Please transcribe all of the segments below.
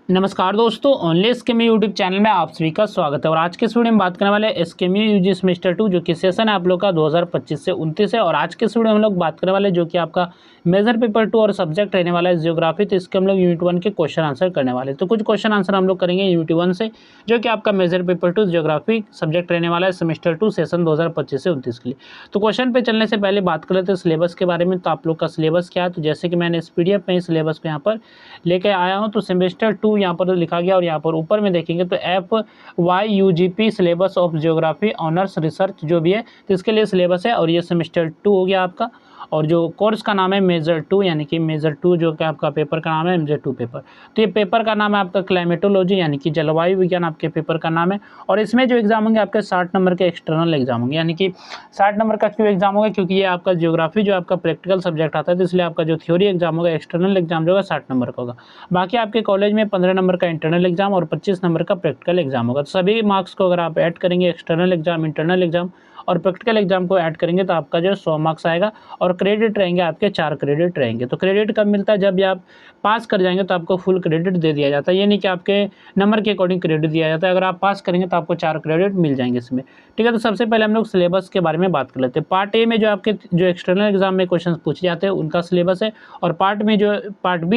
नमस्कार दोस्तों, only एसकेएमयू YouTube channel में आप सभी का स्वागत है। और आज के इस वीडियो में बात करने वाले एसकेएमयू यूजी सेमेस्टर 2 जो कि सेशन है आप लोग का 2025 से 29 है। और आज के इस वीडियो में हम लोग बात करने वाले जो कि आपका मेजर पेपर 2 और सब्जेक्ट रहने वाला है जियोग्राफी। तो इसके हम लोग यूनिट 1 के क्वेश्चन आंसर करने वाले हैं। तो कुछ क्वेश्चन आंसर हम लोग करेंगे यूनिट 1 से, जो कि आपका मेजर पेपर 2 जियोग्राफी सब्जेक्ट रहने वाला है सेमेस्टर 2 सेशन 2025 से 29 के लिए। तो क्वेश्चन पे चलने से पहले बात कर लेते हैं सिलेबस के बारे में। तो आप लोग का सिलेबस क्या है, तो जैसे कि मैंने इस पीडीएफ में सिलेबस को यहाँ पर लेके आया हूँ। तो सेमेस्टर 2 यहाँ पर लिखा गया और यहाँ पर ऊपर में देखेंगे तो FYUGP syllabus of geography honours research जो भी है, तो इसके लिए सिलेबस है। और ये सेमेस्टर 2 हो गया आपका। और जो कोर्स का नाम है मेजर 2, यानी कि मेजर 2 जो कि आपका पेपर का नाम है मेजर 2 पेपर। तो ये पेपर का नाम है आपका क्लाइमेटोलॉजी, यानी कि जलवायु विज्ञान आपके पेपर का नाम है। और इसमें जो एग्जाम होंगे आपके 60 नंबर के एक्सटर्नल एग्जाम होंगे, यानी कि 60 नंबर का क्यों एग्जाम होगा, क्योंकि ये आपका जियोग्राफी जो आपका प्रैक्टिकल सब्जेक्ट आता है, तो इसलिए आपका जो थ्योरी एग्जाम होगा एक्सटर्नल एग्जाम जो होगा 60 नंबर का होगा। बाकी आपके कॉलेज में 15 नंबर का इंटरनल एग्जाम और 25 नंबर का प्रैक्टिकल एग्जाम होगा। तो सभी मार्क्स को अगर आप ऐड करेंगे, एक्सटर्नल एग्जाम, इंटरनल एग्जाम और प्रैक्टिकल एग्जाम को ऐड करेंगे, तो आपका जो 100 मार्क्स आएगा। और क्रेडिट रहेंगे आपके 4 क्रेडिट रहेंगे। तो क्रेडिट कब मिलता है, जब भी आप पास कर जाएंगे तो आपको फुल क्रेडिट दे दिया जाता है। ये नहीं कि आपके नंबर के अकॉर्डिंग क्रेडिट दिया जाता है। अगर आप पास करेंगे तो आपको 4 क्रेडिट मिल जाएंगे इसमें। ठीक है, तो सबसे पहले हम लोग सिलेबस के बारे में बात कर लेते हैं। पार्ट ए में जो आपके जो एक्सटर्नल एग्जाम में क्वेश्चन पूछे जाते हैं उनका सिलेबस है। और पार्ट बी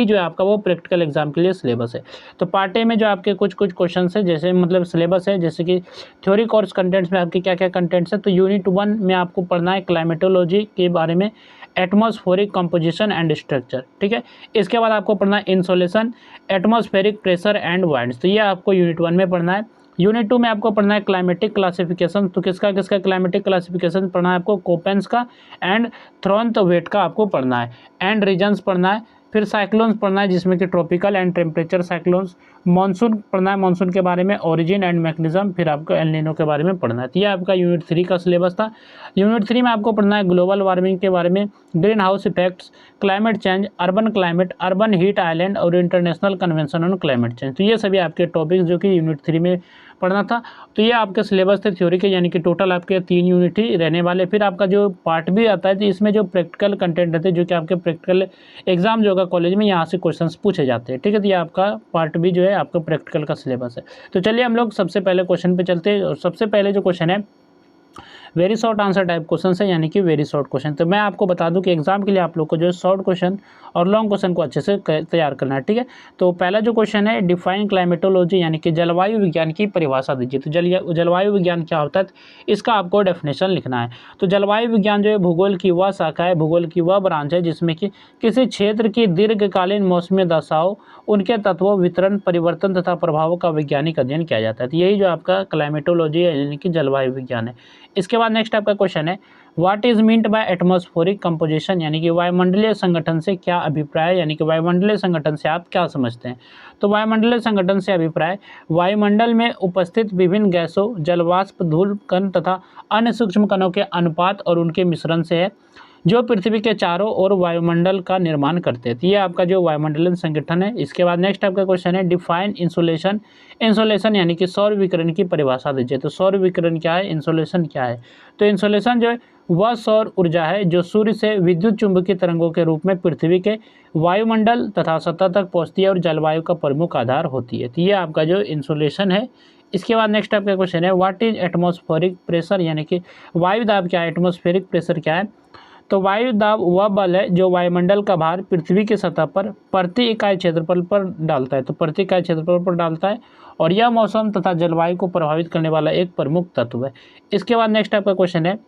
जो है आपका वो प्रैक्टिकल एग्जाम के लिए सिलेबस है। तो पार्ट ए में जो आपके कुछ क्वेश्चन है, जैसे मतलब सिलेबस है, जैसे कि थ्योरी कोर्स कंटेंट्स में आपके क्या क्या कंटेंट्स है। तो यूनिट 1 में आपको पढ़ना है क्लाइमेटोलॉजी के बारे में, एटमॉस्फेरिक कंपोजिशन एंड स्ट्रक्चर। ठीक है, इसके बाद आपको पढ़ना है insolation, atmospheric pressure and winds. तो ये आपको यूनिट 1 में पढ़ना है। यूनिट 2 में आपको पढ़ना है क्लाइमेटिक क्लासिफिकेशन। तो किसका किसका क्लाइमेटिक क्लासिफिकेशन पढ़ना है आपको, कोपेंस का एंड थ्रोनथवेट का आपको पढ़ना है। एंड रीजन्स पढ़ना है। फिर साइक्लोन्स पढ़ना है, जिसमें कि tropical and temperature cyclones. Monsoon पढ़ना है, मॉनसून के बारे में, ओरिजिन एंड मैकेनिज्म। फिर आपको एल नीनो के बारे में पढ़ना है। तो ये आपका यूनिट 3 का सिलेबस था। यूनिट 3 में आपको पढ़ना है ग्लोबल वार्मिंग के बारे में, green house effects, climate change, urban climate, urban heat island और international convention on climate change. तो ये सभी आपके टॉपिक्स जो कि यूनिट 3 में पढ़ना था। तो ये आपके सिलेबस थे थ्योरी के, यानी कि टोटल आपके 3 यूनिट ही रहने वाले। फिर आपका जो पार्ट भी आता है, तो इसमें जो प्रैक्टिकल कंटेंट रहते हैं, जो कि आपके प्रैक्टिकल एग्जाम जो होगा कॉलेज में, यहाँ से क्वेश्चंस पूछे जाते हैं। ठीक है, तो ये आपका पार्ट भी जो है आपका प्रैक्टिकल का सिलेबस है। तो चलिए हम लोग सबसे पहले क्वेश्चन पे चलते हैं। और सबसे पहले जो क्वेश्चन है very short answer type question है, यानी कि वेरी शॉर्ट क्वेश्चन। तो मैं आपको बता दूं कि एग्जाम के लिए आप लोग को जो है शॉर्ट क्वेश्चन और लॉन्ग क्वेश्चन को अच्छे से तैयार करना है। ठीक है, तो पहला जो क्वेश्चन है डिफाइन क्लाइमेटोलॉजी, यानी कि जलवायु विज्ञान की परिभाषा दीजिए। तो जलवायु विज्ञान क्या होता है, इसका आपको डेफिनेशन लिखना है। तो जलवायु विज्ञान जो है भूगोल की वह शाखा है, भूगोल की वह ब्रांच है, जिसमें कि किसी क्षेत्र की दीर्घकालीन मौसमी दशाओं, उनके तत्वों, वितरण, परिवर्तन तथा प्रभावों का वैज्ञानिक अध्ययन किया जाता है। तो यही जो आपका क्लाइमेटोलॉजी है, यानी कि जलवायु विज्ञान है। इसके बाद नेक्स्ट आपका क्वेश्चन है what is meant by atmospheric composition, यानी कि वायुमंडलीय संगठन से क्या अभिप्राय है, यानी कि वायुमंडलीय संगठन से आप क्या समझते हैं। तो वायुमंडलीय संगठन से अभिप्राय वायुमंडल में उपस्थित विभिन्न गैसों, जलवाष्प, धूल कण तथा अन्य सूक्ष्म कणों के अनुपात और उनके मिश्रण से है, जो पृथ्वी के चारों ओर वायुमंडल का निर्माण करते हैं। तो ये आपका जो वायुमंडलीय संगठन है। इसके बाद नेक्स्ट आपका क्वेश्चन है डिफाइन इंसोलेशन। इंसोलेशन यानी कि सौर विकिरण की परिभाषा दीजिए। तो सौर विकिरण क्या है, इंसोलेशन क्या है। तो इंसोलेशन जो है वह सौर ऊर्जा है जो सूर्य से विद्युत चुंबकीय तरंगों के रूप में पृथ्वी के वायुमंडल तथा सतह तक पहुँचती है और जलवायु का प्रमुख आधार होती है। तो ये आपका जो इंसोलेशन है। इसके बाद नेक्स्ट आपका क्वेश्चन है व्हाट इज एटमॉस्फेरिक प्रेशर, यानी कि वायु दाब क्या है, एटमॉस्फेरिक प्रेशर क्या है। तो वायु दाब वह बल है जो वायुमंडल का भार पृथ्वी की सतह पर प्रति इकाई क्षेत्रफल पर डालता है। तो प्रति इकाई क्षेत्रफल पर डालता है और यह मौसम तथा जलवायु को प्रभावित करने वाला एक प्रमुख तत्व है। इसके बाद नेक्स्ट आपका क्वेश्चन है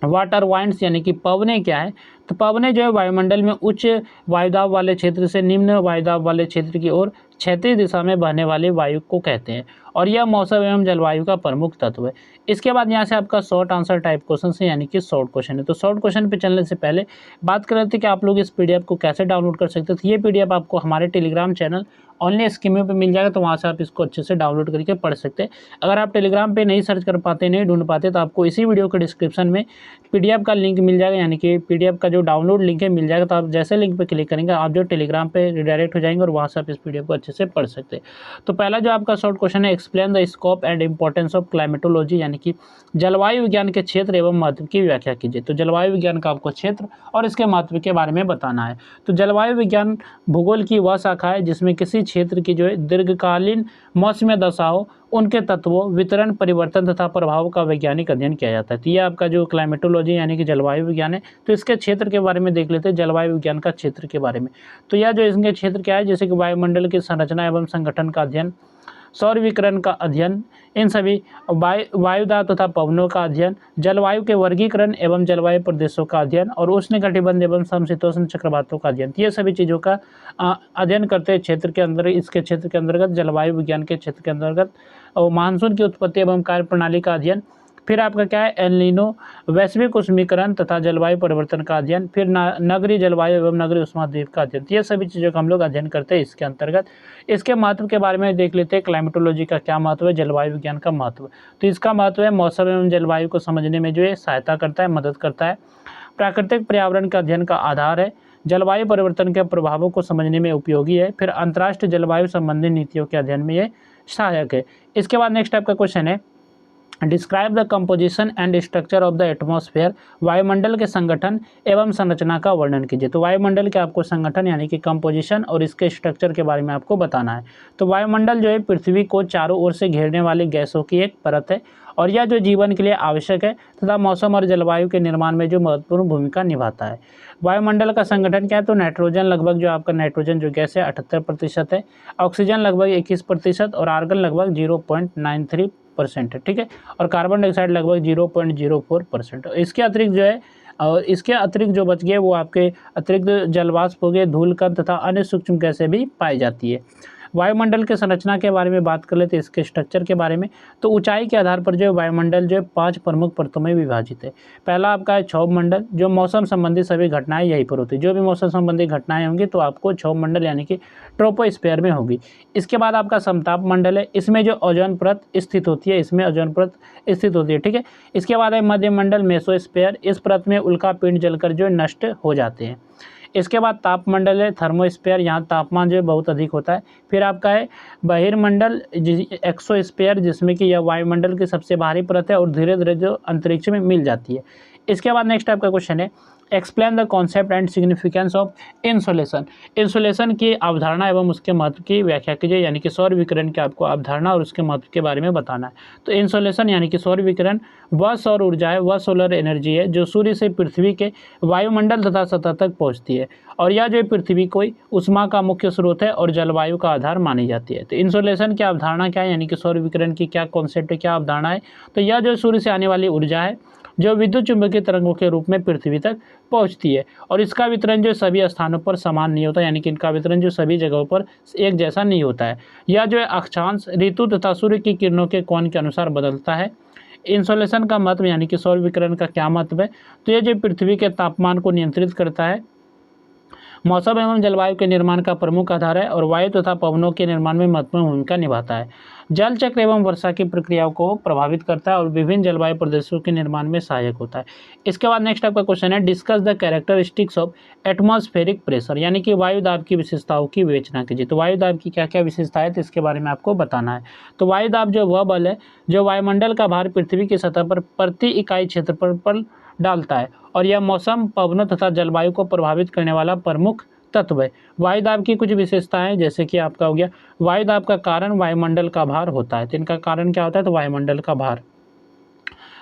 वाटर वाइंड्स, यानी कि पवने क्या है। तो पवने जो है वायुमंडल में उच्च वायुदाब वाले क्षेत्र से निम्न वायुदाब वाले क्षेत्र की ओर क्षैतिज दिशा में बहने वाले वायु को कहते हैं और यह मौसम एवं जलवायु का प्रमुख तत्व है। इसके बाद यहाँ से आपका शॉर्ट आंसर टाइप क्वेश्चन है, यानी कि शॉर्ट क्वेश्चन है। तो शॉर्ट क्वेश्चन पे चलने से पहले बात कर रहे थे कि आप लोग इस पीडीएफ को कैसे डाउनलोड कर सकते थे। ये पीडीएफ आपको हमारे टेलीग्राम चैनल ओनली एसकेएमयू पे मिल जाएगा, तो वहाँ से आप इसको अच्छे से डाउनलोड करके पढ़ सकते हैं। अगर आप टेलीग्राम पे नहीं सर्च कर पाते, नहीं ढूंढ पाते, तो आपको इसी वीडियो के डिस्क्रिप्शन में पीडीएफ का लिंक मिल जाएगा, यानी कि पीडीएफ का जो जो डाउनलोड लिंक है मिल जाएगा, तो आप जैसे लिंक पे क्लिक करेंगे आप जो टेलीग्राम पे रिडायरेक्ट हो जाएंगे और वहाँ से आप इस पीडीएफ को अच्छे से पढ़ सकते हैं। तो पहला जो आपका शॉर्ट क्वेश्चन है, explain the scope and importance of climatology, यानी कि जलवायु विज्ञान के क्षेत्र एवं महत्व की व्याख्या कीजिए। तो जलवायु विज्ञान का आपको क्षेत्र और इसके महत्व के बारे में बताना है। तो जलवायु विज्ञान भूगोल की वह शाखा है जिसमें किसी क्षेत्र की जो है दीर्घकालीन मौसमी दशाओं, उनके तत्वों, वितरण, परिवर्तन तथा प्रभाव का वैज्ञानिक अध्ययन किया जाता है। तो ये आपका जो क्लाइमेटोलॉजी यानी कि जलवायु विज्ञान है, तो इसके क्षेत्र के बारे में देख लेते हैं, जलवायु विज्ञान का क्षेत्र के बारे में। तो यह जो इसके क्षेत्र क्या है, जैसे कि वायुमंडल की संरचना एवं संगठन का अध्ययन, सौर विकिरण का अध्ययन, इन सभी वायुदाब तथा पवनों का अध्ययन, जलवायु के वर्गीकरण एवं जलवायु प्रदेशों का अध्ययन और उष्णकटिबंध एवं समशीतोष्ण चक्रवातों का अध्ययन। ये सभी चीज़ों का अध्ययन करते हैं क्षेत्र के अंदर, इसके क्षेत्र के अंतर्गत, जलवायु विज्ञान के क्षेत्र के अंतर्गत। और मानसून की उत्पत्ति एवं कार्यप्रणाली का अध्ययन, फिर आपका क्या है, एल नीनो, वैश्विक उष्मीकरण तथा जलवायु परिवर्तन का अध्ययन, फिर नगरीय जलवायु एवं नगरीय उष्माद्वीप का अध्ययन। ये सभी चीज़ों का हम लोग अध्ययन करते हैं इसके अंतर्गत। इसके महत्व के बारे में देख लेते हैं, क्लाइमेटोलॉजी का क्या महत्व है, जलवायु विज्ञान का महत्व। तो इसका महत्व है मौसम एवं जलवायु को समझने में जो है सहायता करता है, मदद करता है। प्राकृतिक पर्यावरण का अध्ययन का आधार है, जलवायु परिवर्तन के प्रभावों को समझने में उपयोगी है, फिर अंतर्राष्ट्रीय जलवायु संबंधी नीतियों के अध्ययन में ये सहायक है। इसके बाद नेक्स्ट टाइप का क्वेश्चन है, describe the composition and structure of the atmosphere, वायुमंडल के संगठन एवं संरचना का वर्णन कीजिए। तो वायुमंडल के आपको संगठन यानी कि कंपोजिशन और इसके स्ट्रक्चर के बारे में आपको बताना है। तो वायुमंडल जो है पृथ्वी को चारों ओर से घेरने वाली गैसों की एक परत है और यह जो जीवन के लिए आवश्यक है तथा मौसम और जलवायु के निर्माण में जो महत्वपूर्ण भूमिका निभाता है। वायुमंडल का संगठन क्या है, तो नाइट्रोजन लगभग जो आपका नाइट्रोजन जो गैस है 78% है, ऑक्सीजन लगभग 21% और आर्गन लगभग 0.93% है, ठीक है, और कार्बन डाइऑक्साइड लगभग 0.04%। इसके अतिरिक्त जो है, और इसके अतिरिक्त जो बच गए वो आपके अतिरिक्त जलवाष्प हो गए, धूलकण तथा अन्य सूक्ष्म गैसें भी पाई जाती है। वायुमंडल के संरचना के बारे में बात कर लेते हैं, इसके स्ट्रक्चर के बारे में। तो ऊंचाई के आधार पर जो है वायुमंडल जो है 5 प्रमुख परतों में विभाजित है। पहला आपका है क्षोभ मंडल, जो मौसम संबंधी सभी घटनाएं यहीं पर होती है। जो भी मौसम संबंधी घटनाएं होंगी तो आपको क्षोभ मंडल यानी कि ट्रोपोस्फीयर में होगी। इसके बाद आपका समताप मंडल है, इसमें जो ओजोन परत स्थित होती है, इसमें ओजोन परत स्थित होती है, ठीक है। इसके बाद है मध्य मंडल मेसोस्फीयर, इस परत में उल्का पिंड जलकर जो नष्ट हो जाते हैं। इसके बाद तापमंडल है थर्मोस्फीयर, यहाँ तापमान जो है बहुत अधिक होता है। फिर आपका है बहिर्मंडल एक्सोस्फीयर, जिसमें कि यह वायुमंडल की सबसे बाहरी परत है और धीरे धीरे जो अंतरिक्ष में मिल जाती है। इसके बाद नेक्स्ट आपका क्वेश्चन है, explain the concept and significance of insolation. Insolation की अवधारणा एवं उसके महत्व की व्याख्या कीजिए, यानी कि सौर विकिरण की आपको अवधारणा और उसके महत्व के बारे में बताना है। तो इंसोलेशन यानी कि सौर विकिरण वह सौर ऊर्जा है, वह सोलर एनर्जी है जो सूर्य से पृथ्वी के वायुमंडल तथा सतह तक पहुँचती है और यह जो पृथ्वी को उष्मा का मुख्य स्रोत है और जलवायु का आधार मानी जाती है। तो इंसोलेशन की अवधारणा क्या है, यानी कि सौर विकिरण की क्या कॉन्सेप्ट है, क्या अवधारणा है। तो यह जो सूर्य से आने वाली ऊर्जा है जो विद्युत चुंबकीय तरंगों के रूप में पृथ्वी तक पहुंचती है और इसका वितरण जो सभी स्थानों पर समान नहीं होता, यानी कि इनका वितरण जो सभी जगहों पर एक जैसा नहीं होता है। यह जो है अक्षांश, ऋतु तथा सूर्य की किरणों के कोण के अनुसार बदलता है। इंसोलेशन का महत्व यानी कि सौर विकिरण का क्या महत्व है, तो यह जो पृथ्वी के तापमान को नियंत्रित करता है, मौसम एवं जलवायु के निर्माण का प्रमुख आधार है और वायु तथा पवनों के निर्माण में महत्वपूर्ण भूमिका निभाता है। जल चक्र एवं वर्षा की प्रक्रियाओं को प्रभावित करता है और विभिन्न जलवायु प्रदेशों के निर्माण में सहायक होता है। इसके बाद नेक्स्ट आपका क्वेश्चन है, discuss the characteristics of atmospheric pressure, यानी कि वायु दाब की विशेषताओं की विवेचना कीजिए। तो वायु दाब की क्या क्या विशेषता है, तो इसके बारे में आपको बताना है। तो वायु दाब जो वह बल है जो वायुमंडल का भार पृथ्वी की सतह पर प्रति इकाई क्षेत्रफल पर डालता है और यह मौसम, पवनों तथा जलवायु को प्रभावित करने वाला प्रमुख तत्व है। वायु दाब की कुछ विशेषताएं, जैसे कि आपका हो गया, वायु दाब का कारण वायुमंडल का भार होता है। तो इनका कारण क्या होता है, तो वायुमंडल का भार।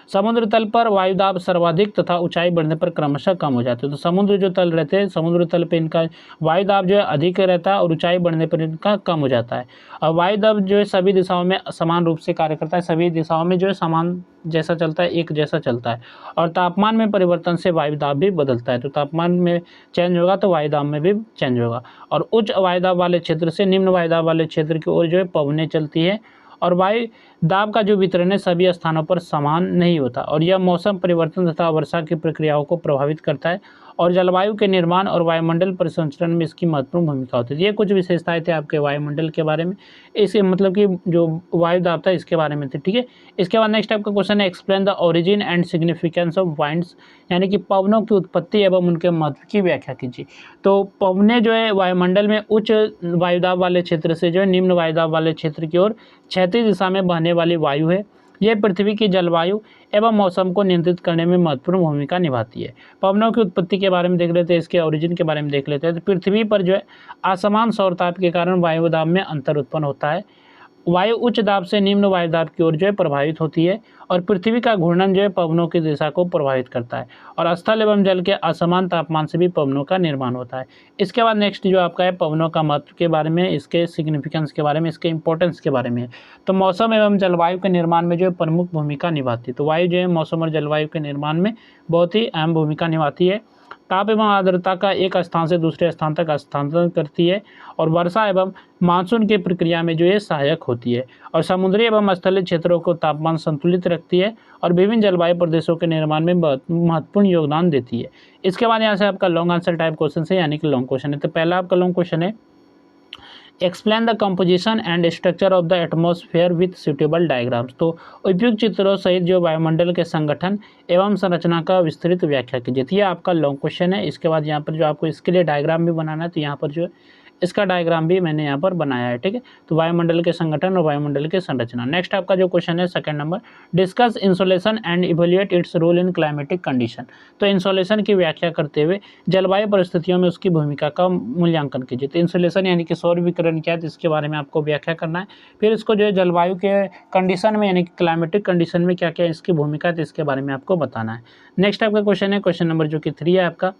समुद्र तल पर वायु दाब सर्वाधिक तथा ऊंचाई बढ़ने पर क्रमशः कम हो जाते हैं। तो समुद्र जो तल रहते हैं, समुद्र तल पे इनका वायु दाब जो है अधिक रहता है और ऊंचाई बढ़ने पर इनका कम हो जाता है। और वायु दाब जो है सभी दिशाओं में समान रूप से कार्य करता है, सभी दिशाओं में जो है समान जैसा चलता है, एक जैसा चलता है। और तापमान में परिवर्तन से वायु दाब भी बदलता है। तो तापमान में चेंज होगा तो वायु दाब में भी चेंज होगा। और उच्च वायु दाब वाले क्षेत्र से निम्न वायु दाब वाले क्षेत्र की ओर जो है पवनें चलती है और वायु दाब का जो वितरण है सभी स्थानों पर समान नहीं होता और यह मौसम परिवर्तन तथा वर्षा की प्रक्रियाओं को प्रभावित करता है और जलवायु के निर्माण और वायुमंडल परिसंचरण में इसकी महत्वपूर्ण भूमिका होती है। ये कुछ विशेषताएं थे आपके वायुमंडल के बारे में, इसे मतलब कि जो वायु दाब था इसके बारे में थे, ठीक है। इसके बाद नेक्स्ट आपका क्वेश्चन है explain the origin and significance of winds, यानी कि पवनों की उत्पत्ति एवं उनके महत्व की व्याख्या कीजिए। तो पवने जो है वायुमंडल में उच्च वायुदाब वाले क्षेत्र से जो है निम्न वायुदाब वाले क्षेत्र की ओर क्षैतिज दिशा में बहने वाली वायु है। यह पृथ्वी की जलवायु एवं मौसम को नियंत्रित करने में महत्वपूर्ण भूमिका निभाती है। पवनों की उत्पत्ति के बारे में देख लेते हैं, इसके ओरिजिन के बारे में देख लेते हैं। तो पृथ्वी पर जो है असमान सौरताप के कारण वायुदाब में अंतर उत्पन्न होता है। वायु उच्च दाब से निम्न वायुदाब की ओर जो है प्रभावित होती है और पृथ्वी का घूर्णन जो है पवनों की दिशा को प्रभावित करता है और स्थल एवं जल के असमान तापमान से भी पवनों का निर्माण होता है। इसके बाद नेक्स्ट जो आपका है पवनों का महत्व के बारे में, इसके सिग्निफिकेंस के बारे में, इसके इंपॉर्टेंस के बारे में है। तो मौसम एवं जलवायु के निर्माण में जो है प्रमुख भूमिका निभाती है। तो वायु जो है मौसम और जलवायु के निर्माण में बहुत ही अहम भूमिका निभाती है। ताप एवं आर्द्रता का एक स्थान से दूसरे स्थान तक स्थानांतरण करती है और वर्षा एवं मानसून की प्रक्रिया में जो है सहायक होती है और समुद्री एवं स्थलीय क्षेत्रों को तापमान संतुलित रखती है और विभिन्न जलवायु प्रदेशों के निर्माण में महत्वपूर्ण योगदान देती है। इसके बाद यहाँ से आपका लॉन्ग आंसर टाइप क्वेश्चन है, यानी कि लॉन्ग क्वेश्चन है। तो पहला आपका लॉन्ग क्वेश्चन है explain the composition and structure of the atmosphere with suitable diagrams. तो उपयुक्त चित्रों सहित जो वायुमंडल के संगठन एवं संरचना का विस्तृत व्याख्या कीजिए। तो ये आपका लॉन्ग क्वेश्चन है। इसके बाद यहाँ पर जो आपको इसके लिए डायग्राम भी बनाना है, तो यहाँ पर जो इसका डायग्राम भी मैंने यहाँ पर बनाया है, ठीक है। तो वायुमंडल के संगठन और वायुमंडल के संरचना। नेक्स्ट आपका जो क्वेश्चन है second number, discuss insolation and evaluate its role in climatic condition. तो इंसोलेशन की व्याख्या करते हुए जलवायु परिस्थितियों में उसकी भूमिका का मूल्यांकन कीजिए। तो इंसोलेशन यानी कि सौर विकिरण क्या है, तो इसके बारे में आपको व्याख्या करना है। फिर इसको जो है जलवायु के कंडीशन में यानी कि क्लाइमेटिक कंडीशन में क्या क्या इसकी भूमिका है, तो इसके बारे में आपको बताना है। नेक्स्ट आपका क्वेश्चन है क्वेश्चन नंबर जो कि 3 है आपका,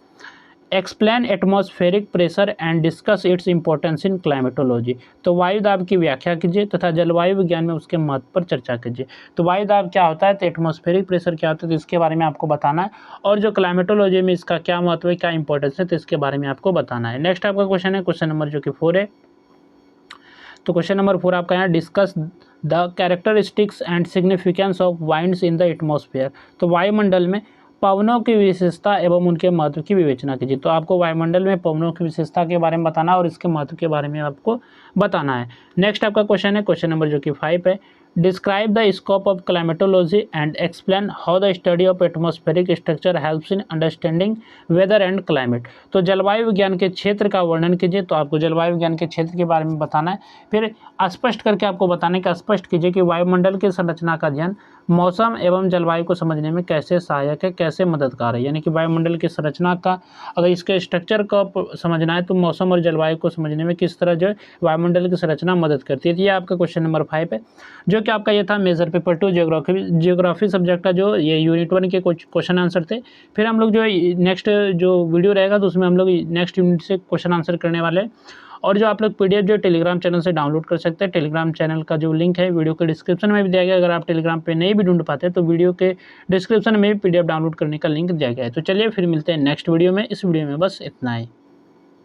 explain atmospheric pressure and discuss its importance in climatology. तो वायु दाब की व्याख्या कीजिए तथा जलवायु विज्ञान में उसके महत्व पर चर्चा कीजिए। तो वायु दाब क्या होता है, तो एटमॉस्फेरिक प्रेशर क्या होता है, तो इसके बारे में आपको बताना है और जो क्लाइमेटोलॉजी में इसका क्या महत्व है, क्या इंपॉर्टेंस है, तो इसके बारे में आपको बताना है। नेक्स्ट आपका क्वेश्चन है क्वेश्चन नंबर जो कि 4 है। तो क्वेश्चन नंबर 4 आपका यहाँ discuss the characteristics and significance of winds in the atmosphere. तो वायुमंडल में पवनों की विशेषता एवं उनके महत्व की विवेचना कीजिए। तो आपको वायुमंडल में पवनों की विशेषता के बारे में बताना और इसके महत्व के बारे में आपको बताना है। नेक्स्ट आपका क्वेश्चन है क्वेश्चन नंबर जो कि 5 है, describe the scope of climatology and explain how the study of atmospheric structure helps in understanding weather and climate. तो जलवायु विज्ञान के क्षेत्र का वर्णन कीजिए। तो आपको जलवायु विज्ञान के क्षेत्र के बारे में बताना है। फिर स्पष्ट करके आपको बताना है कि स्पष्ट कीजिए कि वायुमंडल की संरचना का अध्ययन मौसम एवं जलवायु को समझने में कैसे सहायक है, कैसे मददगार है। यानी कि वायुमंडल की संरचना का अगर इसके स्ट्रक्चर को समझना है तो मौसम और जलवायु को समझने में किस तरह जो है वायुमंडल की संरचना मदद करती है। तो ये आपका क्वेश्चन नंबर 5 है, जो कि आपका ये था मेजर पेपर 2 जियोग्राफी सब्जेक्ट का जो ये यूनिट 1 के कुछ क्वेश्चन आंसर थे। फिर हम लोग जो नेक्स्ट जो वीडियो रहेगा तो उसमें हम लोग नेक्स्ट यूनिट से क्वेश्चन आंसर करने वाले हैं। और जो आप लोग पीडीएफ जो टेलीग्राम चैनल से डाउनलोड कर सकते हैं। टेलीग्राम चैनल का जो लिंक है वीडियो के डिस्क्रिप्शन में भी दिया गया है। अगर आप टेलीग्राम पे नहीं भी ढूंढ पाते तो वीडियो के डिस्क्रिप्शन में भी पीडीएफ डाउनलोड करने का लिंक दिया गया है। तो चलिए फिर मिलते हैं नेक्स्ट वीडियो में। इस वीडियो में बस इतना ही।